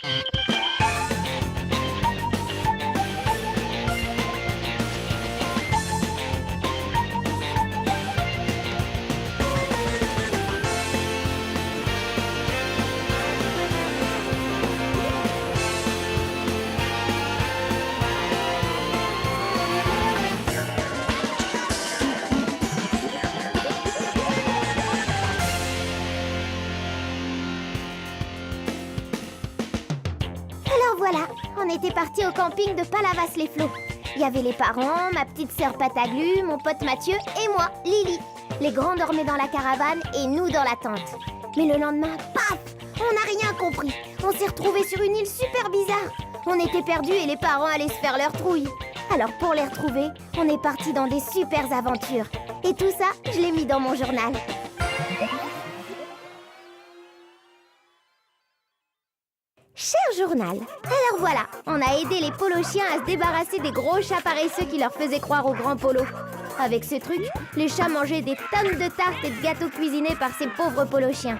Alors voilà, on était partis au camping de Palavas-les-Flots. Il y avait les parents, ma petite sœur Pataglu, mon pote Mathieu et moi, Lily. Les grands dormaient dans la caravane et nous dans la tente. Mais le lendemain, paf, on n'a rien compris. On s'est retrouvés sur une île super bizarre. On était perdus et les parents allaient se faire leur trouille. Alors pour les retrouver, on est partis dans des super aventures. Et tout ça, je l'ai mis dans mon journal. Cher journal, alors voilà, on a aidé les polochiens à se débarrasser des gros chats paresseux qui leur faisaient croire au grand polo. Avec ce truc, les chats mangeaient des tonnes de tartes et de gâteaux cuisinés par ces pauvres polochiens.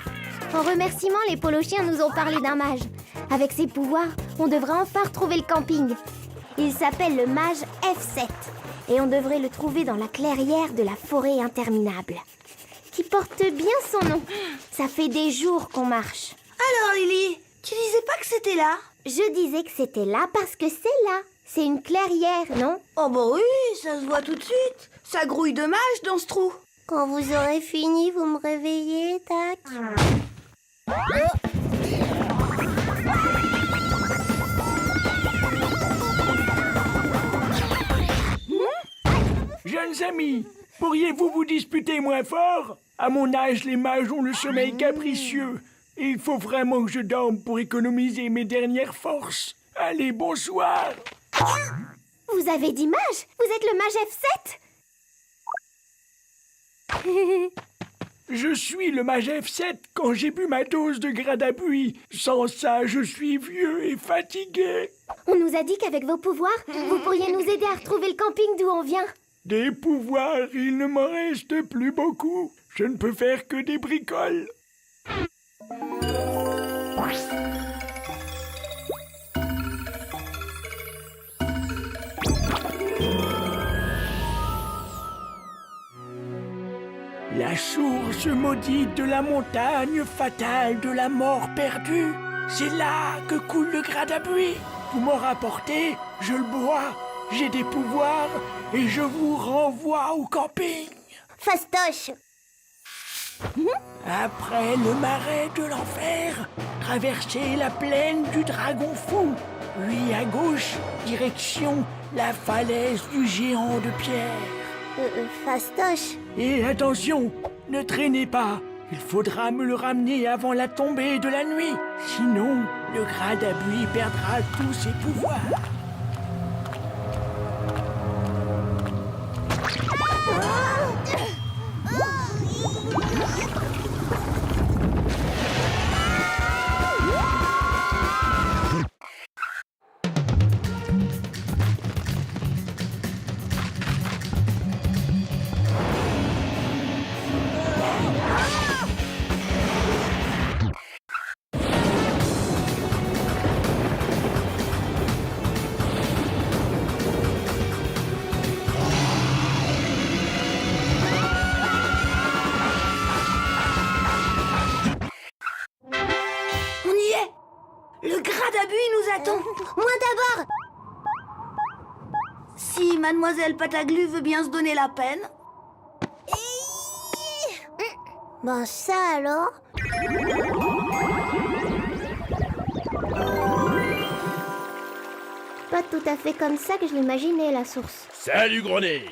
En remerciement, les polochiens nous ont parlé d'un mage. Avec ses pouvoirs, on devrait enfin retrouver le camping. Il s'appelle le mage F7 et on devrait le trouver dans la clairière de la forêt interminable. Qui porte bien son nom. Ça fait des jours qu'on marche. Alors Lily, tu disais pas que c'était là? Je disais que c'était là parce que c'est là. C'est une clairière, non? Oh bah oui, ça se voit tout de suite. Ça grouille de mages dans ce trou. Quand vous aurez fini, vous me réveillez, tac. Jeunes amis, pourriez-vous vous disputer moins fort? À mon âge, les mages ont le sommeil capricieux. Et il faut vraiment que je dorme pour économiser mes dernières forces. Allez, bonsoir. Vous avez dit mage? Vous êtes le mage F7? Je suis le mage F7 quand j'ai bu ma dose de grade à buis. Sans ça, je suis vieux et fatigué. On nous a dit qu'avec vos pouvoirs, vous pourriez nous aider à retrouver le camping d'où on vient. Des pouvoirs, il ne m'en reste plus beaucoup. Je ne peux faire que des bricoles. La source maudite de la montagne fatale de la mort perdue, c'est là que coule le grade à buis. Vous m'en rapportez, je le bois, j'ai des pouvoirs et je vous renvoie au camping. Fastoche. Après le marais de l'enfer, traversez la plaine du dragon fou, puis à gauche, direction la falaise du géant de pierre. Fastoche. Et attention, ne traînez pas, il faudra me le ramener avant la tombée de la nuit, sinon le grade à buis perdra tous ses pouvoirs. Le grade à buis nous attend. Moi d'abord. Si mademoiselle Pataglu veut bien se donner la peine. Bon, ça alors. Pas tout à fait comme ça que je l'imaginais, la source. Salut gros nez.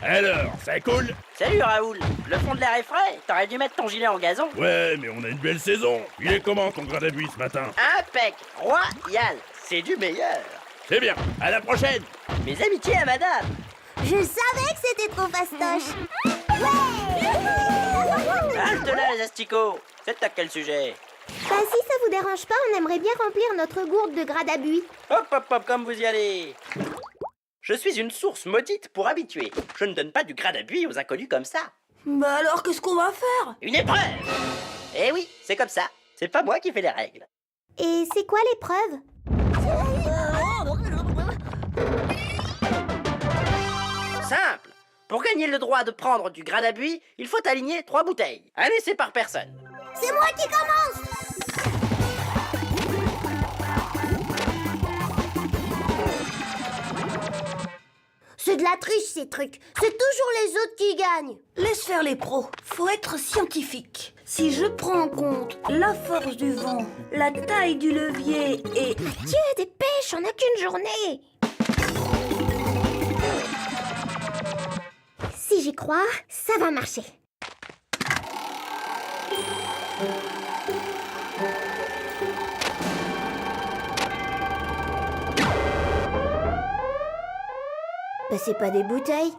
Alors, ça coule? Salut Raoul, le fond de l'air est frais, t'aurais dû mettre ton gilet en gazon. Ouais, mais on a une belle saison. Il est comment ton grade à buis ce matin? Impec, royal, c'est du meilleur. C'est bien, à la prochaine. Mes amitiés à madame. Je savais que c'était trop fastoche. Halte là les asticots, c'est à quel sujet? Bah si ça vous dérange pas, on aimerait bien remplir notre gourde de grade à buis. Hop hop hop, comme vous y allez. Je suis une source maudite pour habituer. Je ne donne pas du grade à buis aux inconnus comme ça. Bah alors qu'est-ce qu'on va faire? Une épreuve. Eh oui, c'est comme ça. C'est pas moi qui fais les règles. Et c'est quoi l'épreuve? Simple. Pour gagner le droit de prendre du grade à buis, il faut aligner 3 bouteilles. Un essai par personne. C'est moi qui commence! C'est de la triche, ces trucs. C'est toujours les autres qui gagnent. Laisse faire les pros. Faut être scientifique. Si je prends en compte la force du vent, la taille du levier et... Dieu, dépêche, on n'a qu'une journée. Si j'y crois, ça va marcher. Bah, c'est pas des bouteilles.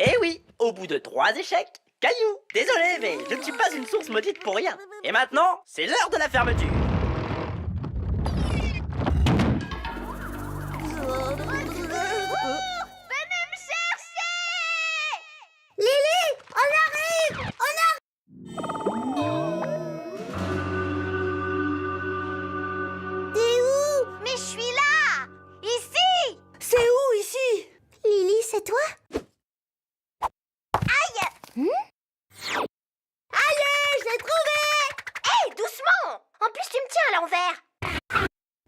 Eh oui, au bout de 3 échecs, caillou. Désolé, mais je ne suis pas une source maudite pour rien. Et maintenant, c'est l'heure de la fermeture. Venez me chercher! Lily, on arrive! T'es où? Mais je suis là! Ici! C'est où, ici? Lily, c'est toi? Aïe! Aïe, je l'ai trouvé! Hé, doucement! En plus, tu me tiens à l'envers.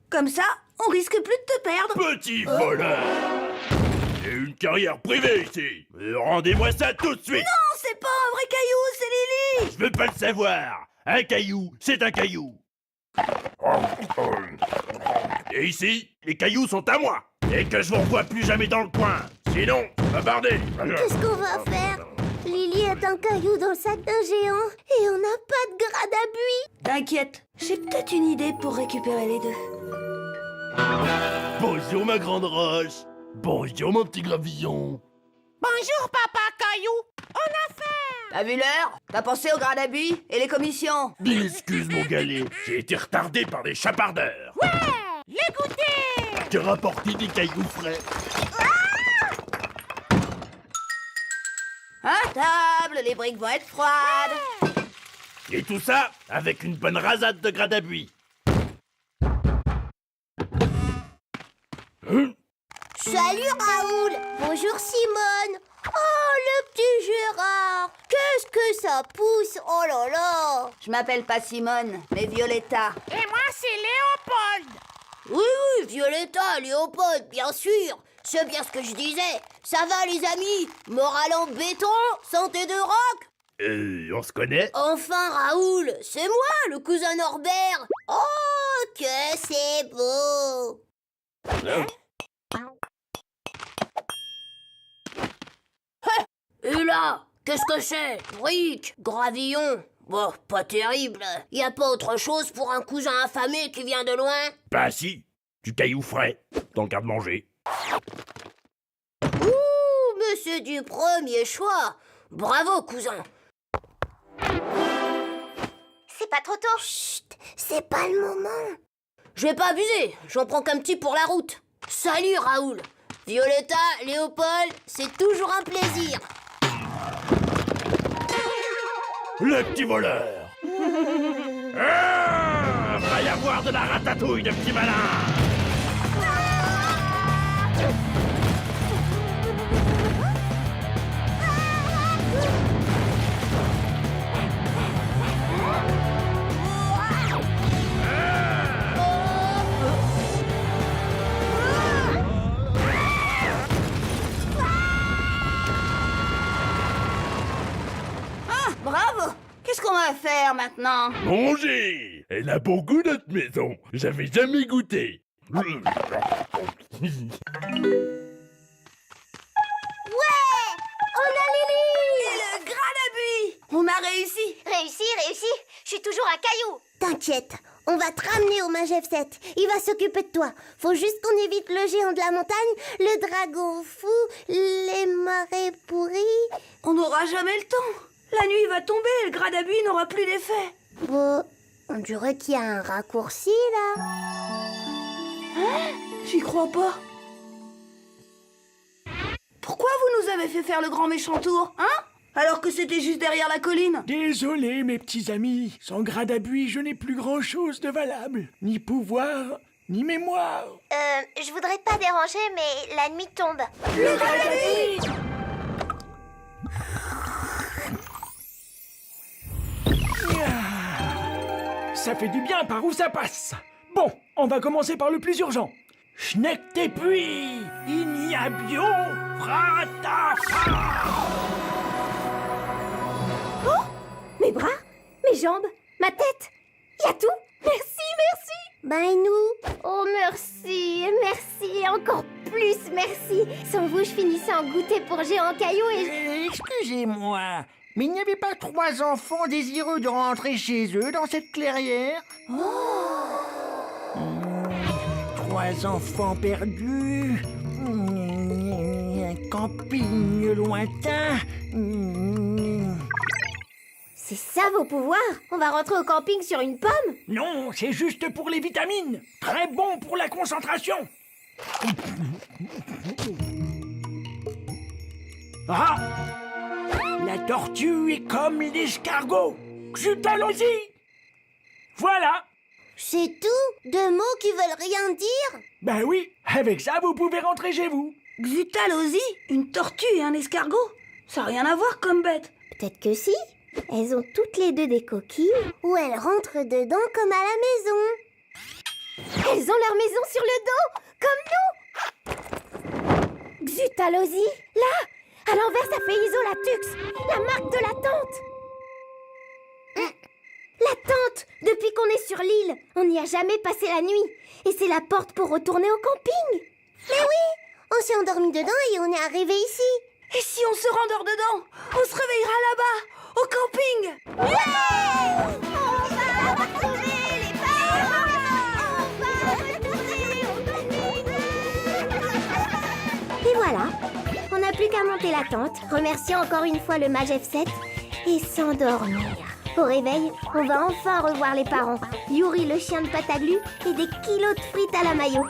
Comme ça, on risque plus de te perdre. Petit voleur! J'ai une carrière privée ici! Rendez-moi ça tout de suite! Non, c'est pas un vrai caillou, c'est Lily. Je veux pas le savoir! Un caillou, c'est un caillou! Et ici, les cailloux sont à moi! Et que je vous revoie plus jamais dans le coin! Sinon, bavardez! Qu'est-ce qu'on va faire? Lily est un caillou dans le sac d'un géant et on n'a pas de grade à buis. T'inquiète, j'ai peut-être une idée pour récupérer les deux. Bonjour ma grande roche! Bonjour mon petit gravillon! Bonjour, papa caillou. T'as vu l'heure? T'as pensé au grade à buis et les commissions? Excuse mon galet, j'ai été retardé par des chapardeurs! Les goûter. J'ai rapporté des cailloux frais! À table, les briques vont être froides. Et tout ça avec une bonne rasade de grade à buis! Salut Raoul. Bonjour Simone. Oh, le petit Gérard. Qu'est-ce que ça pousse. Oh là là. Je m'appelle pas Simone, mais Violetta. Et moi, c'est Léopold. Oui, Violetta, Léopold, bien sûr. C'est bien ce que je disais. Ça va, les amis? Moral en béton, santé de rock. On se connaît? Enfin, Raoul, c'est moi, le cousin Norbert. Oh, que c'est beau. Et là, qu'est-ce que c'est? Briques, gravillon. Bon, pas terrible. Y a pas autre chose pour un cousin affamé qui vient de loin? Bah si, du caillou frais, dans le garde-manger. Ouh, mais c'est du premier choix. Bravo, cousin. C'est pas trop tôt? Chut, c'est pas le moment. Je vais pas abuser, j'en prends qu'un petit pour la route. Salut, Raoul. Violetta, Léopold, c'est toujours un plaisir. Le petit voleur! Ah, va y avoir de la ratatouille de petits malins! Bravo! Qu'est-ce qu'on va faire maintenant? Manger! Elle a bon goût notre maison! J'avais jamais goûté! Ouais, on a Lily. Et le grade à buis! On a réussi! Réussi. Je suis toujours un caillou. T'inquiète, on va te ramener au mage F7. Il va s'occuper de toi. Faut juste qu'on évite le géant de la montagne, le dragon fou, les marées pourries. On n'aura jamais le temps! La nuit va tomber et le grade à buis n'aura plus d'effet. Bon, on dirait qu'il y a un raccourci là. J'y crois pas. Pourquoi vous nous avez fait faire le grand méchant tour, hein? Alors que c'était juste derrière la colline. Désolé, mes petits amis. Sans Gradabuis, je n'ai plus grand-chose de valable. Ni pouvoir, ni mémoire. Je voudrais pas déranger, mais la nuit tombe. Le Gradabuis! Ça fait du bien par où ça passe. Bon, on va commencer par le plus urgent. Schneck tes puits, ignabio, fratafa. Mes bras, mes jambes, ma tête. Y a tout. Merci, merci. Ben et nous? Oh, merci, merci, encore plus merci. Sans vous, je finissais en goûter pour géant caillou et... Excusez-moi, mais il n'y avait pas 3 enfants désireux de rentrer chez eux dans cette clairière? 3 enfants perdus, un camping lointain. C'est ça vos pouvoirs? On va rentrer au camping sur une pomme? Non, c'est juste pour les vitamines. Très bon pour la concentration. Ah! La tortue est comme l'escargot. Xutalosie. Voilà. C'est tout? 2 mots qui veulent rien dire? Ben oui, avec ça, vous pouvez rentrer chez vous. Xutalosie, une tortue et un escargot? Ça n'a rien à voir comme bête. Peut-être que si. Elles ont toutes les deux des coquilles où elles rentrent dedans comme à la maison. Elles ont leur maison sur le dos, comme nous. Xutalosie, là, à l'envers ça fait Isolatux, la marque de la tente. La tente, depuis qu'on est sur l'île, on n'y a jamais passé la nuit. Et c'est la porte pour retourner au camping. Mais oui, on s'est endormi dedans et on est arrivé ici. Et si on se rendort dedans, on se réveillera là-bas, au camping. Ouais! On va retrouver les parents. On va retourner au camping. Et voilà, on n'a plus qu'à monter la tente, remercier encore une fois le mage F7 et s'endormir. Au réveil, on va enfin revoir les parents, Yuri le chien de Pataglu et des kilos de frites à la mayo.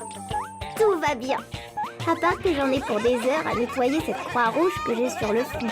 Tout va bien. À part que j'en ai pour des heures à nettoyer cette croix rouge que j'ai sur le front.